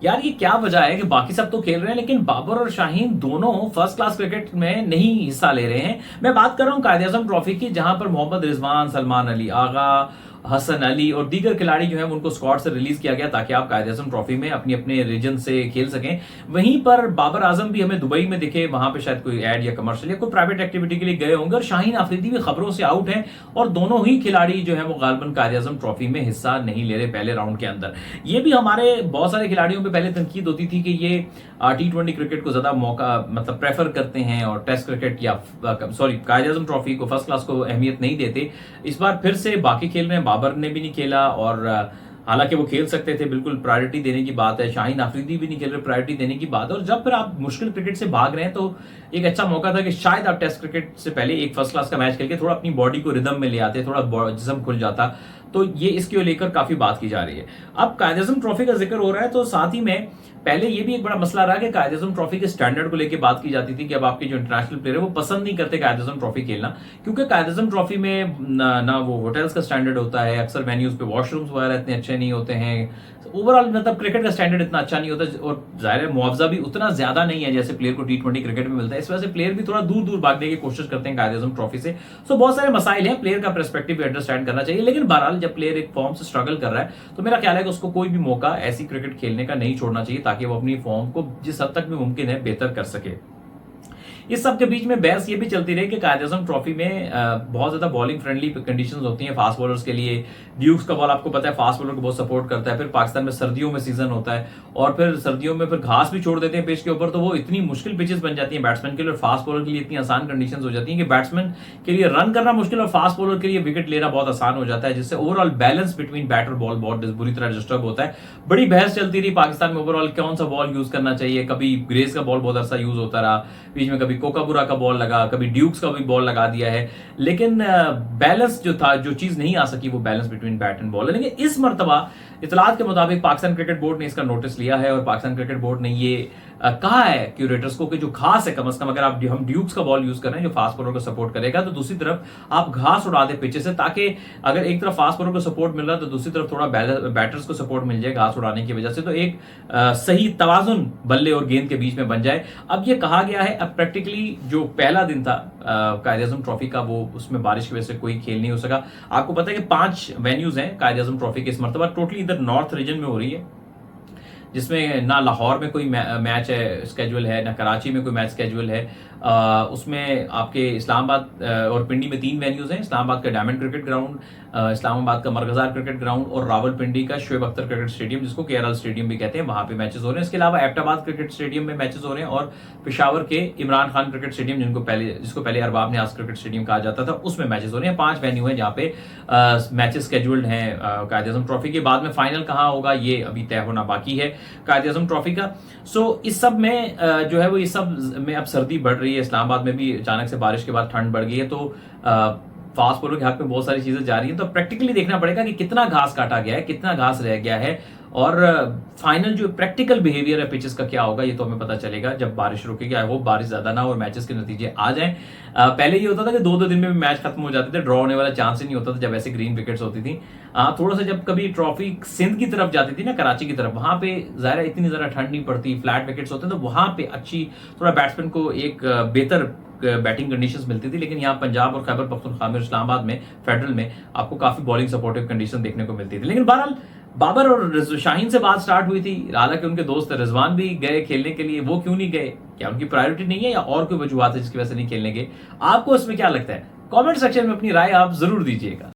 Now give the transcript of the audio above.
यार ये क्या वजह है कि बाकी सब तो खेल रहे हैं लेकिन बाबर और शाहीन दोनों फर्स्ट क्लास क्रिकेट में नहीं हिस्सा ले रहे हैं। मैं बात कर रहा हूं कायदे आजम ट्रॉफी की, जहां पर मोहम्मद रिजवान, सलमान अली आगा, हसन अली और दीगर खिलाड़ी जो है उनको स्क्वाड से रिलीज किया गया ताकि आप कायदे आजम ट्रॉफी में अपने अपने रीजन से खेल सकें। वहीं पर बाबर आजम भी हमें दुबई में दिखे, वहां पे शायद कोई एड या कमर्शियल या कोई प्राइवेट एक्टिविटी के लिए गए होंगे, और शाहीन आफरीदी भी खबरों से आउट है और दोनों ही खिलाड़ी जो है वो गालबन कायदे आजम ट्रॉफी में हिस्सा नहीं ले रहे पहले राउंड के अंदर। ये भी हमारे बहुत सारे खिलाड़ियों पे पहले तनकीद होती थी कि ये T20 क्रिकेट को ज्यादा मौका मतलब प्रेफर करते हैं और टेस्ट क्रिकेट या सॉरी कायदे आजम ट्रॉफी को, फर्स्ट क्लास को अहमियत नहीं देते। इस बार फिर से बाकी खेल रहे हैं, बाबर ने भी नहीं खेला और हालांकि वो खेल सकते थे, बिल्कुल प्रायोरिटी देने की बात है। शाहीन आफरीदी भी नहीं खेल रहे, प्रायोरिटी देने की बात है। और जब फिर आप मुश्किल क्रिकेट से भाग रहे हैं तो एक अच्छा मौका था कि शायद आप टेस्ट क्रिकेट से पहले एक फर्स्ट क्लास का मैच खेल के थोड़ा अपनी बॉडी को रिदम में ले आते, थोड़ा जिस्म खुल जाता। तो ये इसको लेकर काफी बात की जा रही है। अब कायदे आजम ट्रॉफी का जिक्र हो रहा है तो साथ ही में पहले ये भी एक बड़ा मसला रहा कि कायदे आजम ट्रॉफी के स्टैंडर्ड को लेकर बात की जाती थी कि अब आपके जो इंटरनेशनल प्लेयर है वो पसंद नहीं करते कायदे आजम ट्रॉफी खेलना, क्योंकि कायदे आजम ट्रॉफी में ना वो होटल्स का स्टैंडर्ड होता है, अक्सर वेन्यूज पे वॉशरूम्स वगैरह इतने अच्छे नहीं होते हैं, ओवरऑल मतलब क्रिकेट का स्टैंडर्ड इतना अच्छा नहीं होता, और जाहिर है मुआवजा भी उतना ज्यादा नहीं है जैसे प्लेयर को T20 क्रिकेट में मिलता है। इस वजह से प्लेयर भी थोड़ा दूर दूर भागने की कोशिश करते हैं कायदे आजम ट्रॉफी से। सो बहुत सारे मसाइल हैं, प्लेयर का पर्सपेक्टिव भी अंडरस्टैंड करना चाहिए। लेकिन बहरहाल जब प्लेयर एक फॉर्म से स्ट्रगल कर रहा है तो मेरा ख्याल है कि उसको कोई भी मौका ऐसी क्रिकेट खेलने का नहीं छोड़ना चाहिए ताकि वो अपनी फॉर्म को जिस हद तक भी मुमकिन है बेहतर कर सके। इस सब के बीच में बहस ये भी चलती रही कि कायदे आजम ट्रॉफी में बहुत ज्यादा बॉलिंग फ्रेंडली कंडीशंस होती हैं फास्ट बॉलर्स के लिए। ड्यूक्स का बॉल आपको पता है फास्ट बॉलर को बहुत सपोर्ट करता है। फिर पाकिस्तान में सर्दियों में सीजन होता है और फिर सर्दियों में फिर घास भी छोड़ देते हैं पिच के ऊपर, तो वो इतनी मुश्किल पिचेस बन जाती हैं बैट्समैन के लिए, और फास्ट बॉलर के लिए इतनी आसान कंडीशन हो जाती है कि बैट्समैन के लिए रन करना मुश्किल और फास्ट बॉलर के लिए विकेट लेना बहुत आसान हो जाता है, जिससे ओवरऑल बैलेंस बिटवीन बैट और बॉल बहुत बुरी तरह डिस्टर्ब होता है। बड़ी बहस चलती रही पाकिस्तान में ओवरऑल कौन सा बॉल यूज करना चाहिए। कभी ग्रेस का बॉल बहुत अच्छा यूज होता रहा बीच में, कभी कोकाबुरा का बॉल लगा, कभी ड्यूक्स का भी बॉल लगा दिया है, लेकिन बैलेंस जो था, जो चीज नहीं आ सकी वो balance between bat and ball है। लेकिन इस मर्तबा इतलात के मुताबिक पाकिस्तान क्रिकेट बोर्ड ने इसका नोटिस लिया है और पाकिस्तान क्रिकेट बोर्ड ने ये कहा है क्यूरेटर्स को कि जो घास है कम से कम अगर आप हम ड्यूक्स का बॉल यूज कर रहे हैं जो फास्ट बॉलर को सपोर्ट करेगा, तो दूसरी तरफ आप घास उड़ा दे पिचे से, ताकि अगर एक तरफ फास्ट बॉलर को सपोर्ट मिल रहा है तो दूसरी तरफ थोड़ा बैटर्स को सपोर्ट मिल जाए घास उड़ाने की वजह से, तो एक सही तवाजुन बल्ले और गेंद के बीच में बन जाए। अब ये कहा गया है, अब प्रैक्टिकली जो पहला दिन था कायदे आजम ट्रॉफी का वो उसमें बारिश की वजह से कोई खेल नहीं हो सका। आपको पता है कि 5 वेन्यूज हैं कायदे आजम ट्रॉफी के इस मरतबा, टोटली इधर नॉर्थ रीजन में हो रही है, जिसमें ना लाहौर में कोई मैच है स्केजुअल है, ना कराची में कोई मैच स्केजुअल है। उसमें आपके इस्लामाबाद और पिंडी में 3 वेन्यूज हैं, इस्लामाबाद का डायमंड क्रिकेट ग्राउंड, इस्लामाबाद का मरकजार क्रिकेट ग्राउंड और रावलपिंडी का शोएब अख्तर क्रिकेट स्टेडियम जिसको केरल स्टेडियम भी कहते हैं, वहां पे मैचेस हो रहे हैं। इसके अलावा एबटाबाद क्रिकेट स्टेडियम में मैचेस हो रहे हैं और पेशावर के इमरान खान क्रिकेट स्टेडियम जिसको पहले अरबाब न्याज क्रिकेट स्टेडियम कहा जाता था, उसमें मैचेस हो रहे हैं। 5 वेन्यू है जहाँ पे मैचेस स्केड्यूल्ड हैं कायदे आजम ट्रॉफी के। बाद में फाइनल कहाँ होगा ये अभी तय होना बाकी है कायदे आजम ट्रॉफी का। सो इस सब में जो है वो इस सब में अब सर्दी बढ़ रही है, इस्लामाबाद में भी अचानक से बारिश के बाद ठंड बढ़ गई है, तो फास्ट बॉलर के हक में बहुत सारी चीजें जा रही हैं। तो प्रैक्टिकली देखना पड़ेगा कि कितना घास काटा गया है, कितना घास रह गया है, और फाइनल जो प्रैक्टिकल बिहेवियर है पिचेस का क्या होगा ये तो हमें पता चलेगा जब बारिश रुकेगी। आई होप बारिश ज्यादा ना हो और मैचेस के नतीजे आ जाएं। पहले ये होता था कि 2-2 दिन में भी मैच खत्म हो जाते थे, ड्रॉ होने वाला चांस ही नहीं होता था जब ऐसे ग्रीन विकेट्स होती थी। थोड़ा सा जब कभी ट्रॉफी सिंध की तरफ जाती थी ना, कराची की तरफ, वहां पे ज़ाहिर इतनी ज़्यादा ठंड नहीं पड़ती, फ्लैट विकेट्स होते, तो वहां पे अच्छी थोड़ा बैट्समैन को एक बेहतर बैटिंग कंडीशंस मिलती थी। लेकिन यहाँ पंजाब और खैबर पख्तूनख्वा में, इस्लामाबाद में, फेडरल में आपको काफी बॉलिंग सपोर्टिव कंडीशन देखने को मिलती थी। लेकिन बहरहाल बाबर और शाहीन से बात स्टार्ट हुई थी, हालांकि उनके दोस्त रिजवान भी गए खेलने के लिए, वो क्यों नहीं गए? क्या उनकी प्रायोरिटी नहीं है या और कोई वजूहत है जिसकी वजह से नहीं खेलने गए? आपको इसमें क्या लगता है? कमेंट सेक्शन में अपनी राय आप जरूर दीजिएगा।